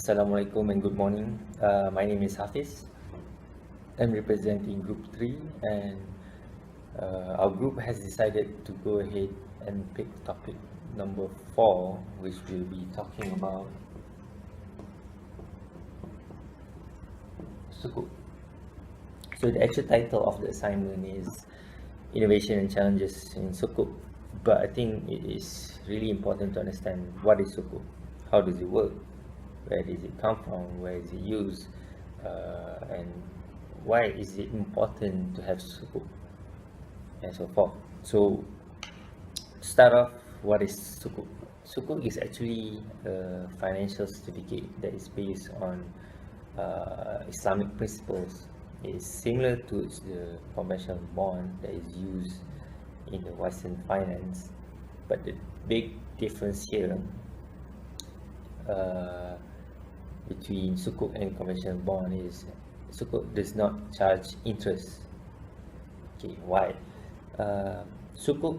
Assalamualaikum and good morning. My name is HAFIZ. I'm representing Group 3 and our group has decided to go ahead and pick topic number 4, which will be talking about SUKUK. So the actual title of the assignment is Innovation and Challenges in SUKUK, but I think it is really important to understand what is SUKUK, how does it work, where does it come from, where is it used, and why is it important to have SUKUK, and so forth. So to start off, what is SUKUK? SUKUK is actually a financial certificate that is based on Islamic principles. It's similar to the conventional bond that is used in the Western finance, but the big difference here between SUKUK and conventional bond is SUKUK does not charge interest. Okay, why? SUKUK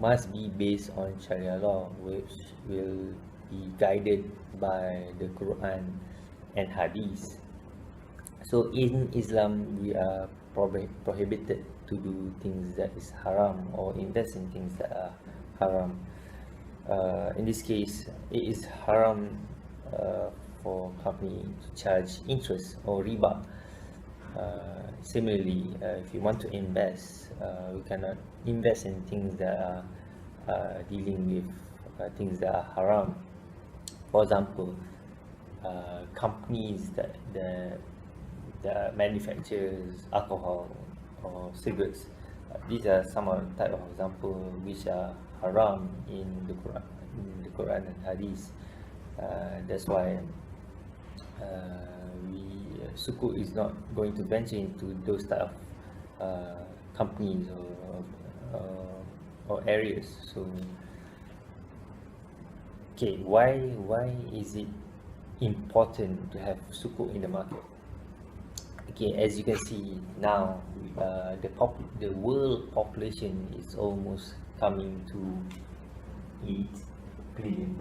must be based on Sharia law, which will be guided by the Quran and Hadith. So in Islam, we are prohibited to do things that is haram or invest in things that are haram. In this case, it is haram for company to charge interest or riba. Similarly, if you want to invest, we cannot invest in things that are dealing with things that are haram. For example, companies that manufactures alcohol or cigarettes. These are some of the type of example which are haram in the Quran and Hadith. That's why SUKUK is not going to venture into those type of companies or areas. So, okay, why is it important to have SUKUK in the market? Okay, as you can see now, the world population is almost coming to 8 billion.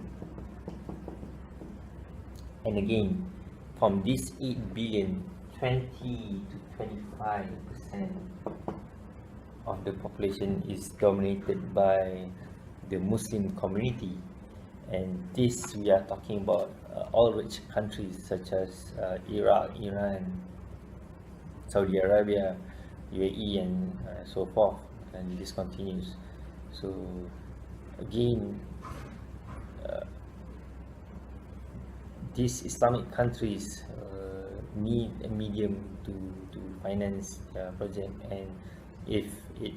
And again, from this 8 billion, 20 to 25% of the population is dominated by the Muslim community. And this, we are talking about all rich countries such as Iraq, Iran, Saudi Arabia, UAE, and so forth, and this continues. So again, these Islamic countries need a medium to finance their project, and if it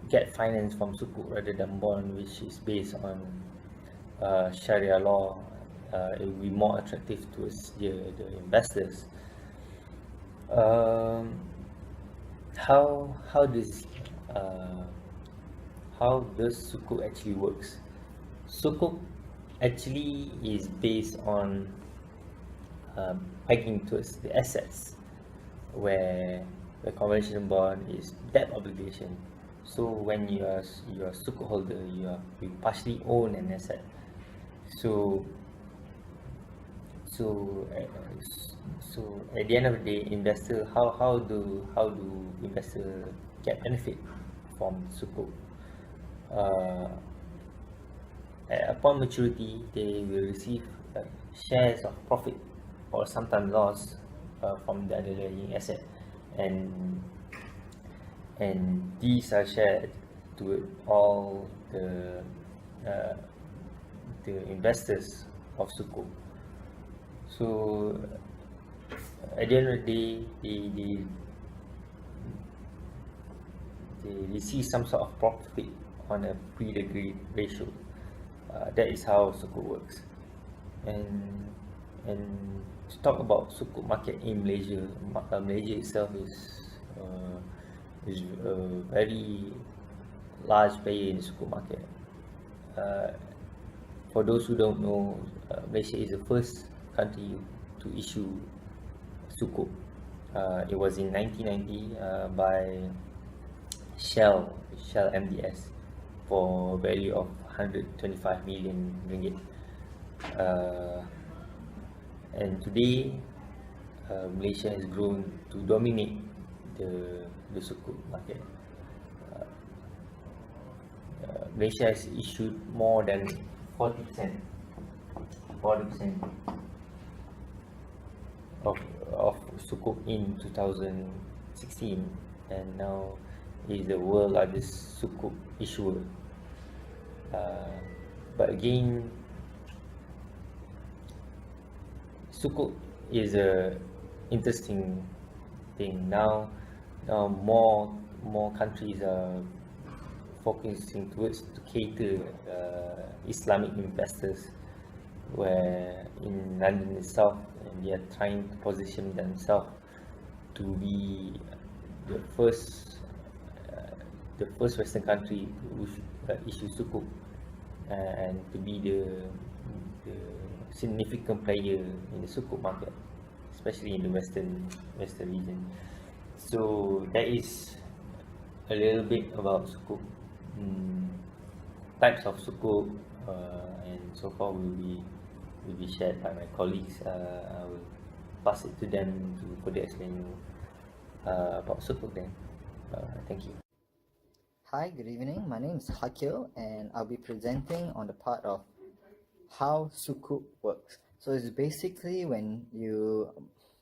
get finance from SUKUK rather than bond, which is based on Sharia law, it will be more attractive towards the investors. How does SUKUK actually works? SUKUK actually is based on pegging towards the assets, where the conventional bond is debt obligation. So when you are SUKUK holder, you partially own an asset. So at the end of the day, investor, how do investor get benefit from SUKUK? Upon maturity, they will receive shares of profit or sometimes loss from the underlying asset, and these are shared to all the investors of SUKUK. So at the end of the day, they receive some sort of profit on a pre-agreed ratio. That is how SUKUK works. And to talk about SUKUK market in Malaysia, Malaysia itself is a very large player in the SUKUK market. For those who don't know, Malaysia is the first country to issue SUKUK. It was in 1990 by Shell MDS for a value of 125 million ringgit. And today, Malaysia has grown to dominate the sukuk market. Malaysia has issued more than 40% of sukuk in 2016, and now is the world largest sukuk issuer. But again, sukuk is a interesting thing now. More countries are focusing towards to cater Islamic investors, where in London itself, and they are trying to position themselves to be the first Western country to issue sukuk, and to be the significant player in the sukuk market, especially in the western region. So that is a little bit about sukuk, types of sukuk, and so far will be shared by my colleagues. I will pass it to them to further explain about sukuk then. Thank you. Hi, good evening. My name is HAKEL, and I'll be presenting on the part of how sukuk works. So it's basically when you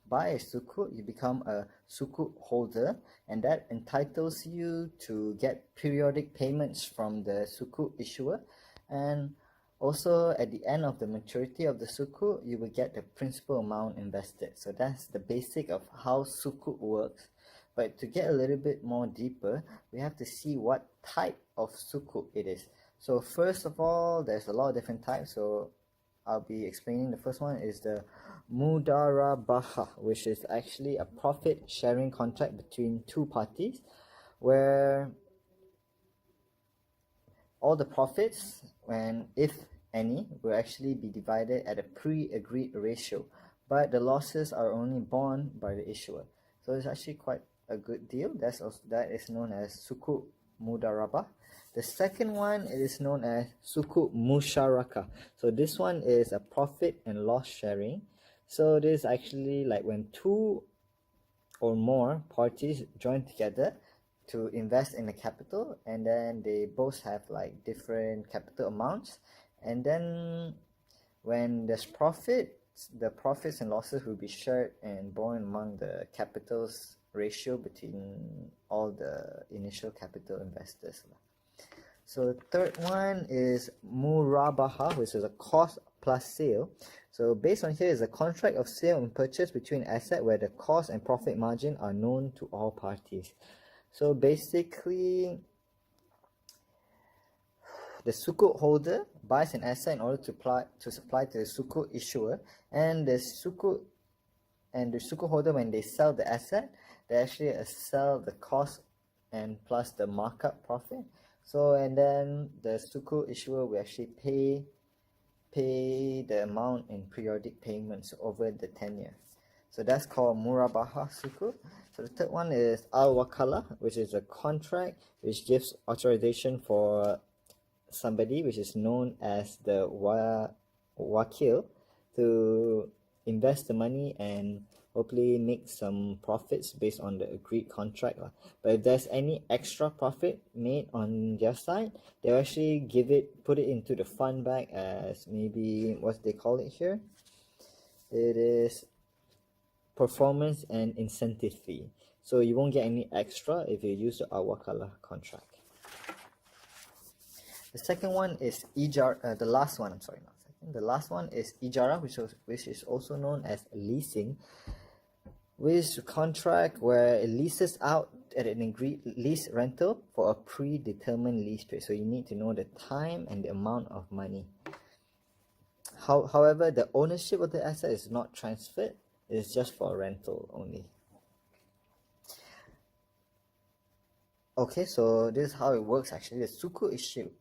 buy a sukuk, you become a sukuk holder, and that entitles you to get periodic payments from the sukuk issuer, and also at the end of the maturity of the sukuk, you will get the principal amount invested. So that's the basic of how sukuk works. But to get a little bit more deeper, we have to see what type of sukuk it is. So first of all, there's a lot of different types. So I'll be explaining the first one is the Mudarabaha, which is actually a profit sharing contract between two parties, where all the profits, if any, will actually be divided at a pre-agreed ratio, but the losses are only borne by the issuer. So it's actually quite a good deal. That is known as sukuk mudarabah. The second one is known as sukuk musharaka. So this one is a profit and loss sharing. So this is actually like when two or more parties join together to invest in a capital, and then they both have like different capital amounts, and then when there's profit, the profits and losses will be shared and borne among the capitals ratio between all the initial capital investors. So the third one is Murabaha, which is a cost plus sale. So based on here is a contract of sale and purchase between asset where the cost and profit margin are known to all parties. So basically, the sukuk holder buys an asset in order to supply to the sukuk issuer, and the sukuk holder, when they sell the asset, they actually sell the cost and plus the markup profit. So and then the sukuk issuer will actually pay the amount in periodic payments over the tenure. So that's called Murabaha sukuk. So the third one is Al-Wakala, which is a contract which gives authorization for somebody, which is known as the Wakil, to invest the money and hopefully make some profits based on the agreed contract. But if there's any extra profit made on their side, they'll actually put it into the fund bag as maybe what they call it here. It is performance and incentive fee. So you won't get any extra if you use the Al-Wakala contract. The second one is Ijara, the last one is Ijara, which is also known as leasing, which is a contract where it leases out at an agreed lease rental for a predetermined lease period. So you need to know the time and the amount of money. However, the ownership of the asset is not transferred. It's just for rental only. Okay, so this is how it works actually. The sukuk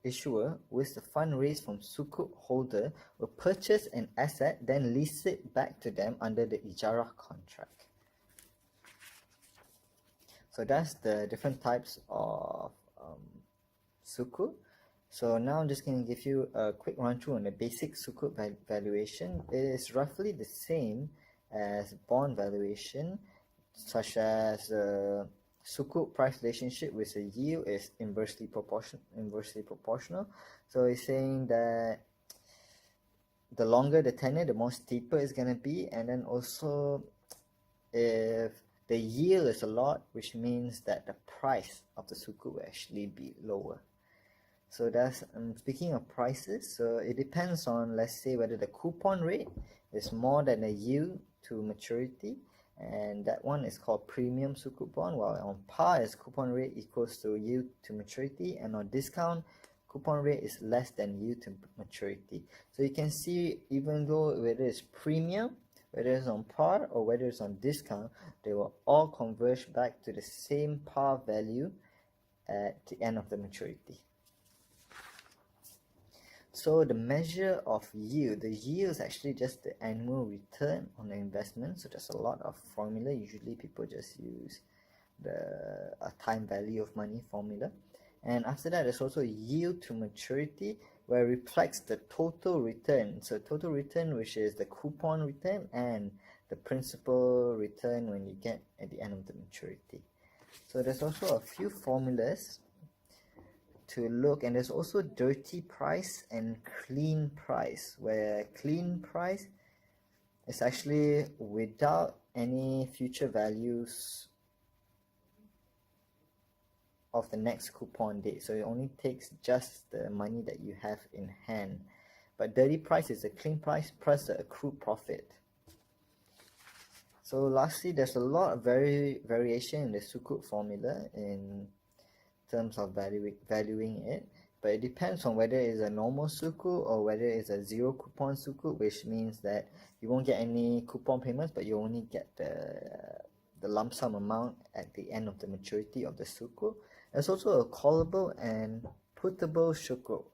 issuer, with the fund raised from sukuk holder, will purchase an asset, then lease it back to them under the Ijara contract. So that's the different types of sukuk. So now I'm just going to give you a quick run through on the basic sukuk valuation. It is roughly the same as bond valuation, such as the sukuk price relationship with the yield is inversely proportional. So it's saying that the longer the tenure, the more steeper it's going to be, and then also if the yield is a lot, which means that the price of the sukuk will actually be lower. So that's speaking of prices, so it depends on, let's say, whether the coupon rate is more than the yield to maturity, and that one is called premium sukuk bond, while on par is coupon rate equals to yield to maturity, and on discount coupon rate is less than yield to maturity. So you can see, even though whether it's premium, whether it's on par, or whether it's on discount, they will all converge back to the same par value at the end of the maturity. So the measure of yield, the yield is actually just the annual return on the investment. So there's a lot of formula. Usually people just use the time value of money formula. And after that, there's also yield to maturity, where it reflects the total return. So total return, which is the coupon return and the principal return when you get at the end of the maturity. So there's also a few formulas to look, and there's also dirty price and clean price, where clean price is actually without any future values of the next coupon date, so it only takes just the money that you have in hand. But dirty price is the clean price plus the accrued profit. So lastly, there's a lot of variation in the sukuk formula in terms of valuing it, but it depends on whether it's a normal sukuk or whether it's a zero coupon sukuk, which means that you won't get any coupon payments, but you only get the lump sum amount at the end of the maturity of the sukuk. There's also a callable and puttable sukuk,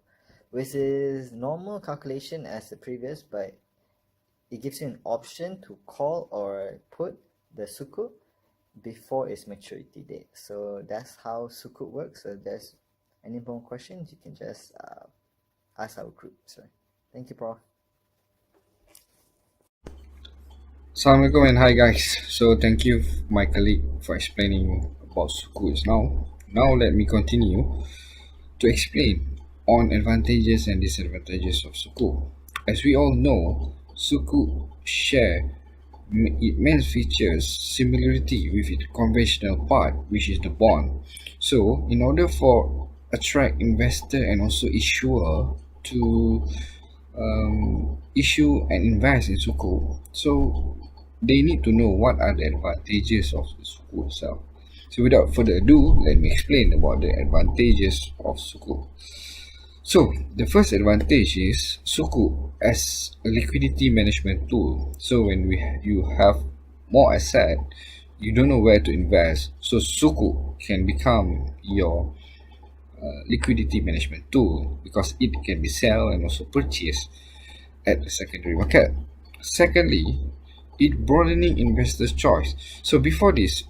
which is normal calculation as the previous, but it gives you an option to call or put the sukuk before its maturity date. So that's how sukuk works. So if there's any more questions, you can just ask our group. So thank you, Prof. Assalamualaikum and hi guys. So thank you my colleague for explaining about sukuk now let me continue to explain on advantages and disadvantages of sukuk. As we all know, sukuk share its main features similarity with its conventional part, which is the bond. So in order for attract investor and also issuer to issue and invest in sukuk, so they need to know what are the advantages of the sukuk itself. So without further ado, let me explain about the advantages of sukuk. So the first advantage is sukuk as a liquidity management tool. So when you have more asset, you don't know where to invest, so sukuk can become your liquidity management tool, because it can be sold and also purchased at the secondary market. Secondly, it broadening investors' choice. So before this,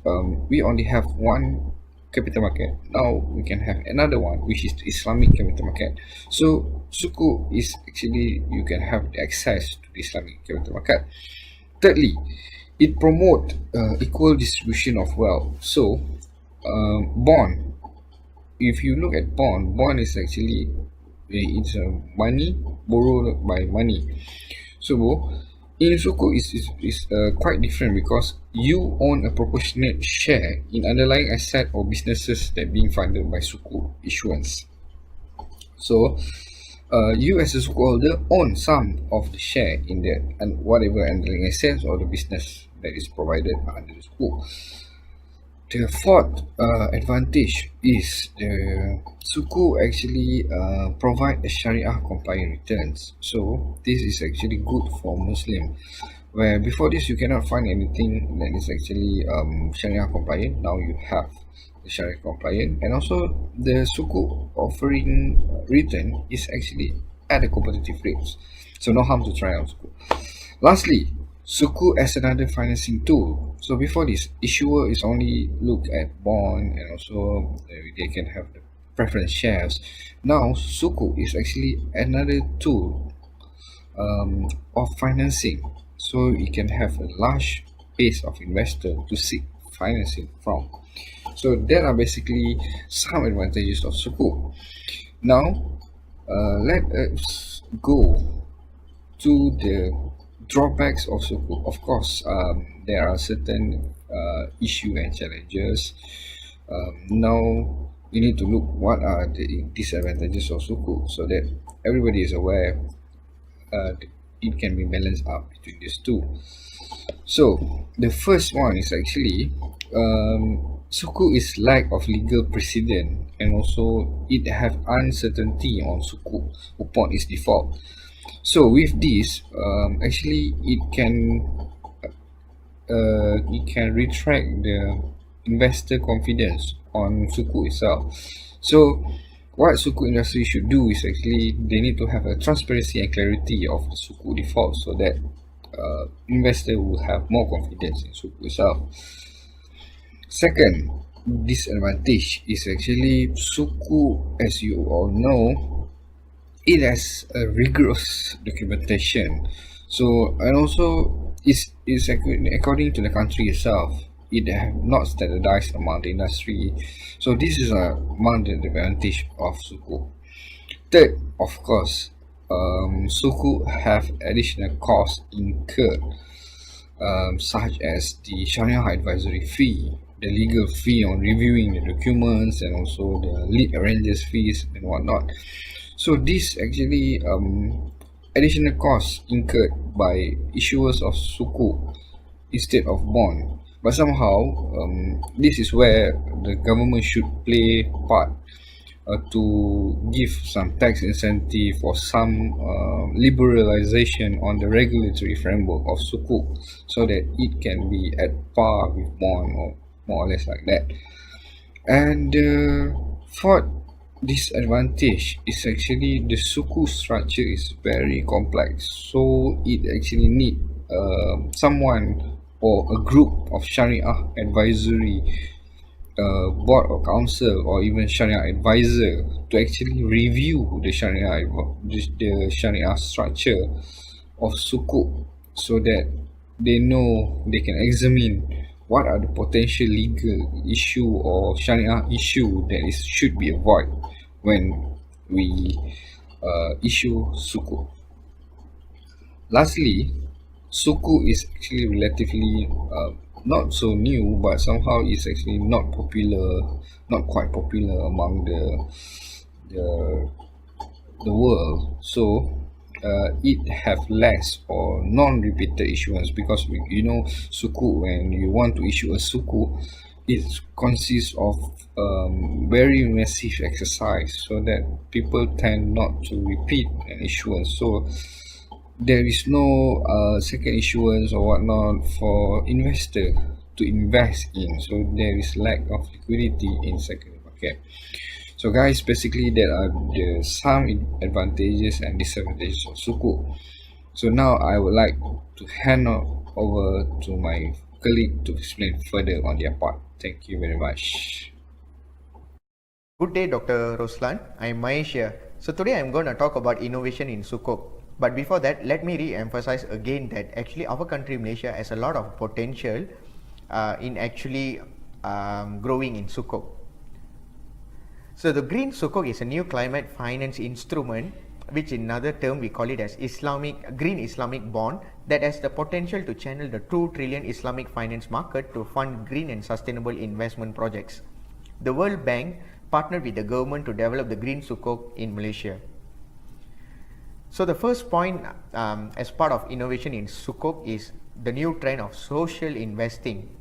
we only have one capital market. Now we can have another one, which is the Islamic capital market. So sukuk is actually, you can have the access to the Islamic capital market. Thirdly, it promote equal distribution of wealth. So bond, if you look at bond is actually, it's money borrowed by money. So in sukuk is quite different, because you own a proportionate share in underlying asset or businesses that being funded by sukuk issuance. So you as a sukuk holder own some of the share in that and whatever underlying assets or the business that is provided under the sukuk. The fourth advantage is the sukuk actually provide a Sharia compliant returns. So this is actually good for Muslim, where before this you cannot find anything that is actually Sharia compliant. Now you have the Sharia compliant, and also the sukuk offering return is actually at a competitive rates. So no harm to try out sukuk. Lastly, sukuk as another financing tool. So before this, issuer is only look at bond, and also they can have the preference shares. Now, Sukuk is actually another tool of financing, so it can have a large base of investor to seek financing from. So there are basically some advantages of Sukuk. Now, let us go to the drawbacks of Sukuk. Of course, there are certain issue and challenges. Now, you need to look what are the disadvantages of Sukuk so that everybody is aware it can be balanced out between these two. So the first one is actually Sukuk is lack of legal precedent, and also it have uncertainty on Sukuk upon its default. So with this, actually it can retract the investor confidence on Sukuk itself. So what Sukuk industry should do is actually they need to have a transparency and clarity of the Sukuk default so that investor will have more confidence in Sukuk itself. Second disadvantage is actually Sukuk, as you all know, it has a rigorous documentation. So, and also is according to the country itself, it have not standardized among the industry. So this is among the advantage of Sukuk. Third, of course, Sukuk have additional costs incurred, such as the Sharia advisory fee, the legal fee on reviewing the documents, and also the lead arrangers fees and whatnot. So this actually additional costs incurred by issuers of Sukuk instead of bond. But somehow this is where the government should play part to give some tax incentive or some liberalization on the regulatory framework of Sukuk so that it can be at par with bond or more or less like that. And fourth disadvantage is actually the Sukuk structure is very complex, so it actually need someone or a group of Sharia advisory board or council or even Sharia advisor to actually review the Sharia structure of Sukuk so that they know they can examine what are the potential legal issue or Sharia issue that should be avoided when we issue Sukuk. Lastly, Sukuk is actually relatively not so new, but somehow it's actually not quite popular among the world. So it have less or non-repeated issuance because Sukuk, when you want to issue a Sukuk, it consists of very massive exercise, so that people tend not to repeat an issuance. So there is no second issuance or whatnot for investor to invest in, so there is lack of liquidity in secondary market. So guys, basically there are some advantages and disadvantages of Sukuk. So now I would like to hand over to my colleague to explain further on their part. Thank you very much. Good day, Dr. RASLAN. I am Mahish here. So today I am going to talk about innovation in Sukuk. But before that, let me re-emphasize again that actually our country, Malaysia, has a lot of potential in actually growing in Sukuk. So the Green Sukuk is a new climate finance instrument, which in another term we call it as Green Islamic Bond, that has the potential to channel the 2 trillion Islamic finance market to fund green and sustainable investment projects. The World Bank partnered with the government to develop the Green Sukuk in Malaysia. So the first point as part of innovation in Sukuk is the new trend of social investing.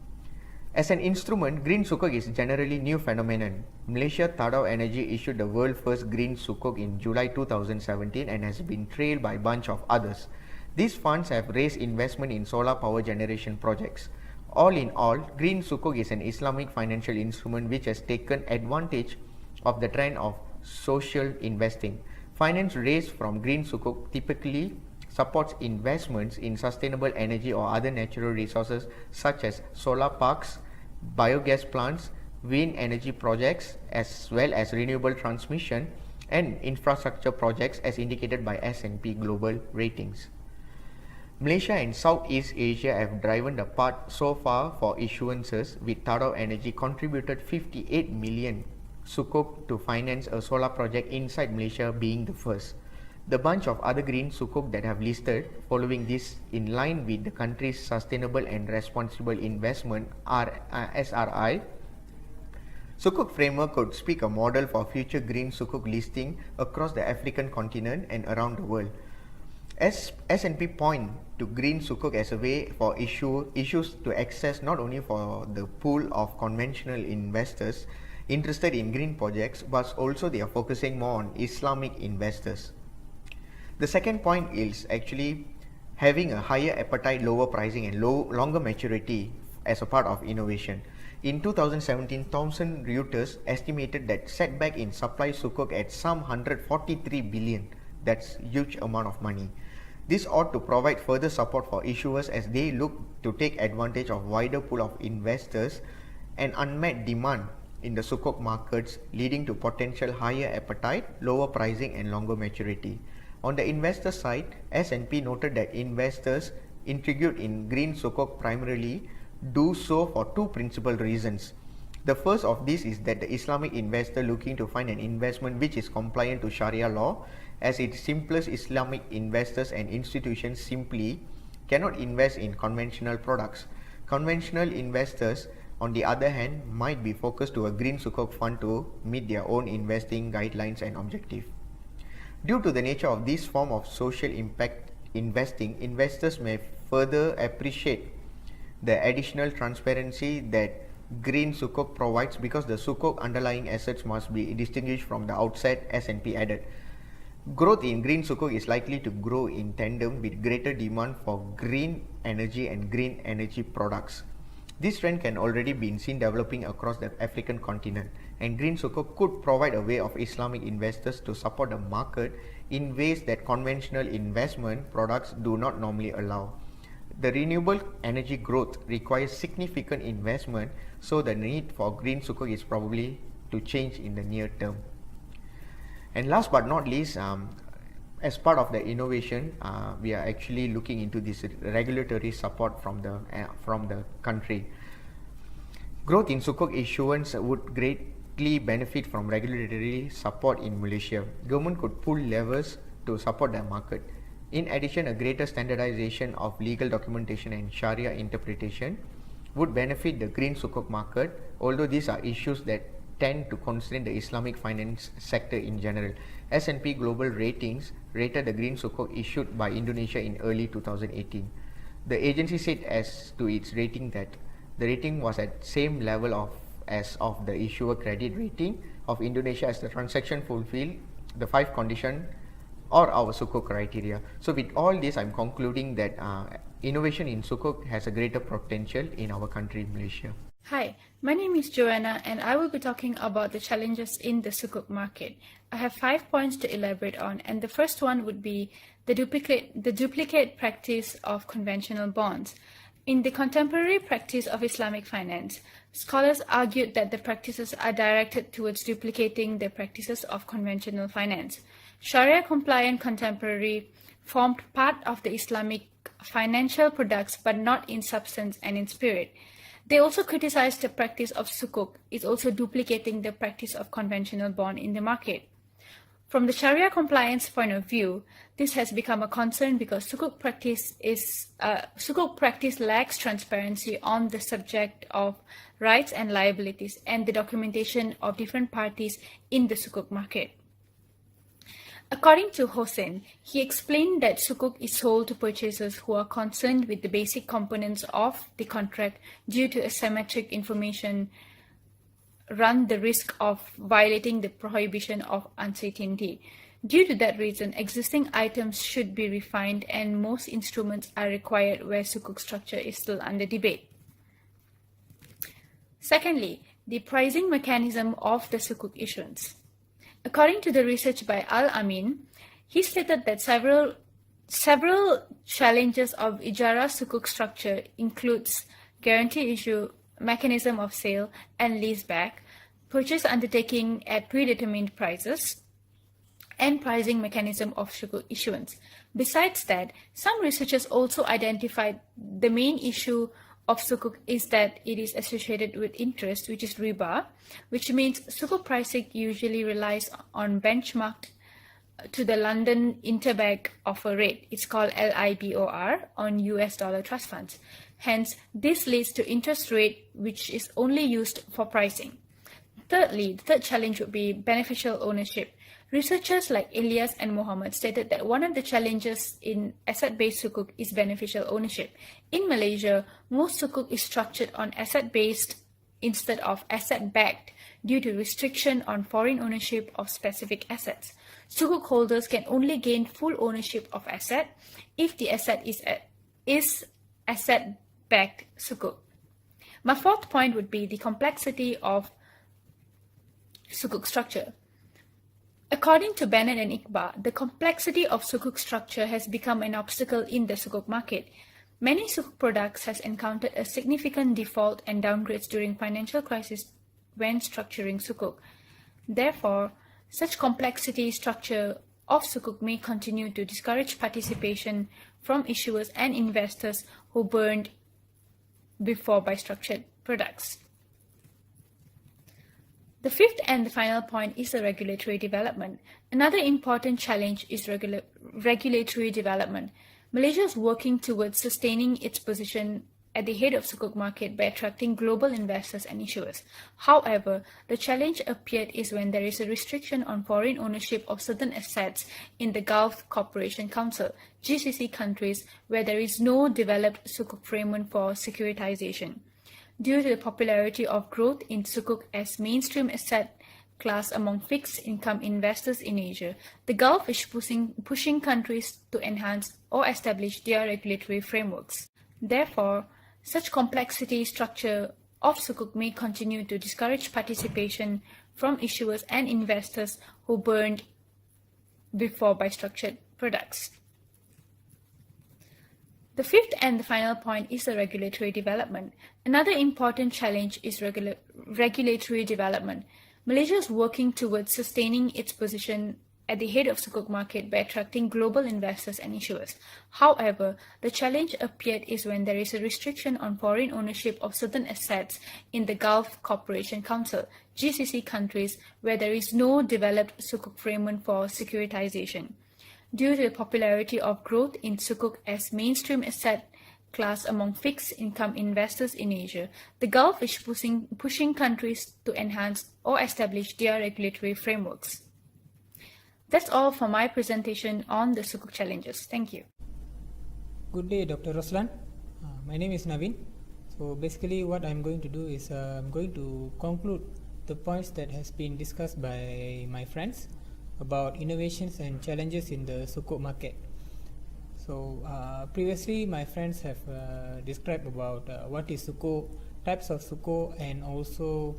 As an instrument, Green Sukuk is generally new phenomenon. Malaysia Tadau Energy issued the world's first Green Sukuk in July 2017 and has been trailed by a bunch of others. These funds have raised investment in solar power generation projects. All in all, Green Sukuk is an Islamic financial instrument which has taken advantage of the trend of social investing. Finance raised from Green Sukuk typically supports investments in sustainable energy or other natural resources such as solar parks, biogas plants, wind energy projects as well as renewable transmission and infrastructure projects as indicated by S&P Global Ratings. Malaysia and Southeast Asia have driven the path so far for issuances, with Taro Energy contributed 58 million SUKUK to finance a solar project inside Malaysia, being the first. The bunch of other green SUKUK that have listed following this in line with the country's Sustainable and Responsible Investment SRI SUKUK framework could speak a model for future green SUKUK listing across the African continent and around the world. S&P point to green SUKUK as a way for issues to access not only for the pool of conventional investors interested in green projects, but also they are focusing more on Islamic investors. The second point is actually having a higher appetite, lower pricing and longer maturity as a part of innovation. In 2017, Thomson Reuters estimated that setback in supply SUKUK at some 143 billion. That's huge amount of money. This ought to provide further support for issuers as they look to take advantage of wider pool of investors and unmet demand in the SUKUK markets, leading to potential higher appetite, lower pricing and longer maturity. On the investor side, S&P noted that investors intrigued in green SUKUK primarily do so for two principal reasons. The first of this is that the Islamic investor looking to find an investment which is compliant to Sharia law, as its simplest Islamic investors and institutions simply cannot invest in conventional products. Conventional investors, on the other hand, might be focused to a green SUKUK fund to meet their own investing guidelines and objectives. Due to the nature of this form of social impact investing, investors may further appreciate the additional transparency that green SUKUK provides, because the SUKUK underlying assets must be distinguished from the outset, S&P added. Growth in green SUKUK is likely to grow in tandem with greater demand for green energy and green energy products. This trend can already be seen developing across the African continent, and green SUKUK could provide a way of Islamic investors to support the market in ways that conventional investment products do not normally allow. The renewable energy growth requires significant investment, so the need for green SUKUK is probably to change in the near term. And last but not least, as part of the innovation, we are actually looking into this regulatory support from the country. Growth in SUKUK issuance would greatly benefit from regulatory support in Malaysia. Government could pull levers to support the market. In addition, a greater standardization of legal documentation and Sharia interpretation would benefit the green SUKUK market, although these are issues that tend to constrain the Islamic finance sector in general. S&P Global Ratings rated the green SUKUK issued by Indonesia in early 2018. The agency said as to its rating that the rating was at same level as of the issuer credit rating of Indonesia, as the transaction fulfilled the 5 conditions or our SUKUK criteria. So with all this, I'm concluding that innovation in SUKUK has a greater potential in our country, Malaysia. Hi, my name is Joanna and I will be talking about the challenges in the SUKUK market. I have 5 points to elaborate on, and the first one would be the duplicate practice of conventional bonds. In the contemporary practice of Islamic finance, scholars argued that the practices are directed towards duplicating the practices of conventional finance. Sharia-compliant contemporary formed part of the Islamic financial products, but not in substance and in spirit. They also criticized the practice of SUKUK is also duplicating the practice of conventional bond in the market. From the Sharia compliance point of view, this has become a concern because SUKUK practice lacks transparency on the subject of rights and liabilities and the documentation of different parties in the SUKUK market. According to Hossein, he explained that SUKUK is sold to purchasers who are concerned with the basic components of the contract due to asymmetric information run the risk of violating the prohibition of uncertainty. Due to that reason, existing items should be refined and most instruments are required where SUKUK structure is still under debate. Secondly, the pricing mechanism of the SUKUK issuance. According to the research by Al-Amin, he stated that several challenges of Ijara SUKUK structure includes guarantee issue mechanism of sale and leaseback, purchase undertaking at predetermined prices, and pricing mechanism of sukuk issuance. Besides that, some researchers also identified the main issue of sukuk is that it is associated with interest, which is riba, which means sukuk pricing usually relies on benchmarked to the London interbank offer rate. It's called LIBOR on US dollar trust funds. Hence, this leads to interest rate which is only used for pricing. Thirdly, the third challenge would be beneficial ownership. Researchers like Ilyas and Mohammed stated that one of the challenges in asset-based sukuk is beneficial ownership. In Malaysia, most sukuk is structured on asset-based instead of asset-backed due to restriction on foreign ownership of specific assets. Sukuk holders can only gain full ownership of asset if the asset is asset-backed sukuk. My fourth point would be the complexity of sukuk structure. According to Bennett and Iqbal, the complexity of sukuk structure has become an obstacle in the sukuk market. Many sukuk products has encountered a significant default and downgrades during financial crisis when structuring sukuk. Therefore, such complexity structure of sukuk may continue to discourage participation from issuers and investors who burned before by structured products. The fifth and the final point is the regulatory development. Another important challenge is regulatory development. Malaysia is working towards sustaining its position at the head of sukuk market by attracting global investors and issuers. However, the challenge appeared is when there is a restriction on foreign ownership of certain assets in the Gulf Cooperation Council, GCC countries, where there is no developed sukuk framework for securitization. Due to the popularity of growth in sukuk as mainstream asset class among fixed-income investors in Asia, the Gulf is pushing countries to enhance or establish their regulatory frameworks. Therefore, such complexity structure of sukuk may continue to discourage participation from issuers and investors who burned before by structured products. The fifth and the final point is the regulatory development. Another important challenge is regulatory development. Malaysia is working towards sustaining its position at the head of sukuk market by attracting global investors and issuers. However, the challenge appeared is when there is a restriction on foreign ownership of certain assets in the Gulf Cooperation Council, GCC countries, where there is no developed sukuk framework for securitization. Due to the popularity of growth in sukuk as mainstream asset class among fixed-income investors in Asia, the Gulf is pushing countries to enhance or establish their regulatory frameworks. That's all for my presentation on the sukuk challenges. Thank you. Good day, Dr. RASLAN. My name is Naveen. So basically what I'm going to do is I'm going to conclude the points that has been discussed by my friends about innovations and challenges in the sukuk market. So previously my friends have described about what is sukuk, types of sukuk, and also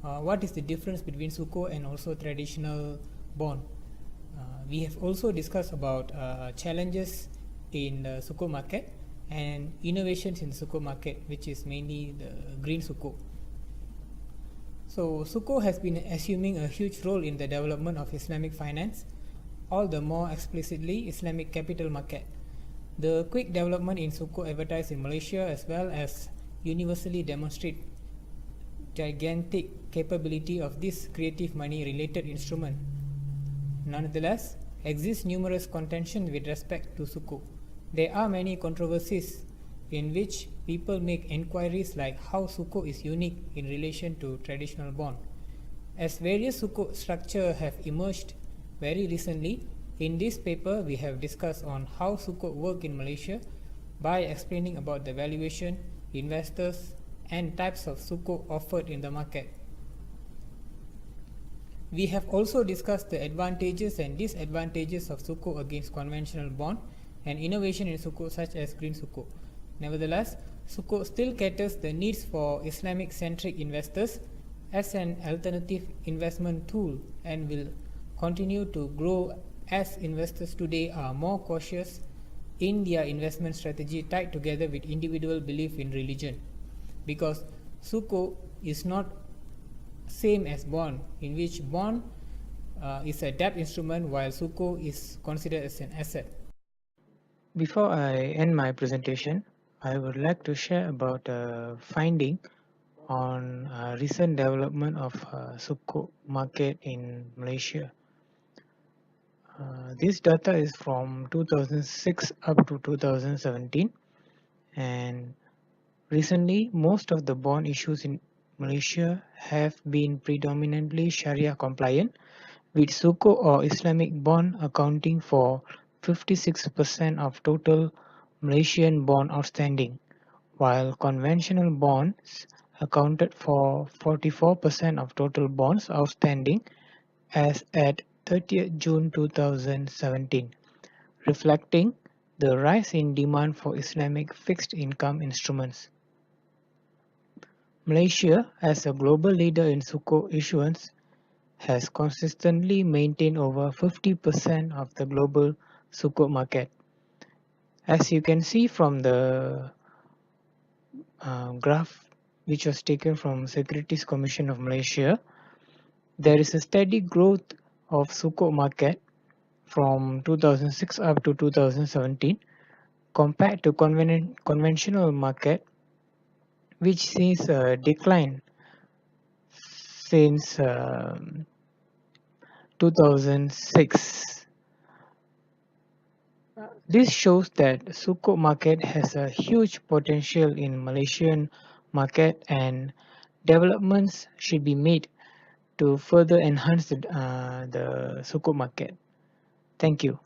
what is the difference between sukuk and also traditional bond. We have also discussed about challenges in the sukuk market and innovations in the sukuk market, which is mainly the green sukuk. So sukuk has been assuming a huge role in the development of Islamic finance, all the more explicitly Islamic capital market. The quick development in sukuk advertised in Malaysia as well as universally demonstrate gigantic capability of this creative money related instrument. Nonetheless, exists numerous contention with respect to sukuk. There are many controversies in which people make inquiries like how sukuk is unique in relation to traditional bond. As various sukuk structure have emerged very recently, in this paper we have discussed on how sukuk work in Malaysia by explaining about the valuation, investors, and types of sukuk offered in the market. We have also discussed the advantages and disadvantages of sukuk against conventional bond and innovation in sukuk such as green sukuk. Nevertheless, sukuk still caters the needs for Islamic-centric investors as an alternative investment tool and will continue to grow as investors today are more cautious in their investment strategy tied together with individual belief in religion. Because SUKUK is not same as bond, in which bond is a debt instrument while SUKUK is considered as an asset. Before I end my presentation, I would like to share about a finding on recent development of SUKUK market in Malaysia. This data is from 2006 up to 2017, and recently most of the bond issues in Malaysia have been predominantly Sharia compliant, with SUKUK or Islamic bond accounting for 56% of total Malaysian bond outstanding, while conventional bonds accounted for 44% of total bonds outstanding as at 30th June 2017, reflecting the rise in demand for Islamic fixed income instruments. Malaysia, as a global leader in SUKUK issuance, has consistently maintained over 50% of the global SUKUK market. As you can see from the graph which was taken from Securities Commission of Malaysia, there is a steady growth of SUKUK market from 2006 up to 2017 compared to conventional market, which sees a decline since 2006. This shows that SUKUK market has a huge potential in Malaysian market, and developments should be made to further enhance the SUKUK market. Thank you.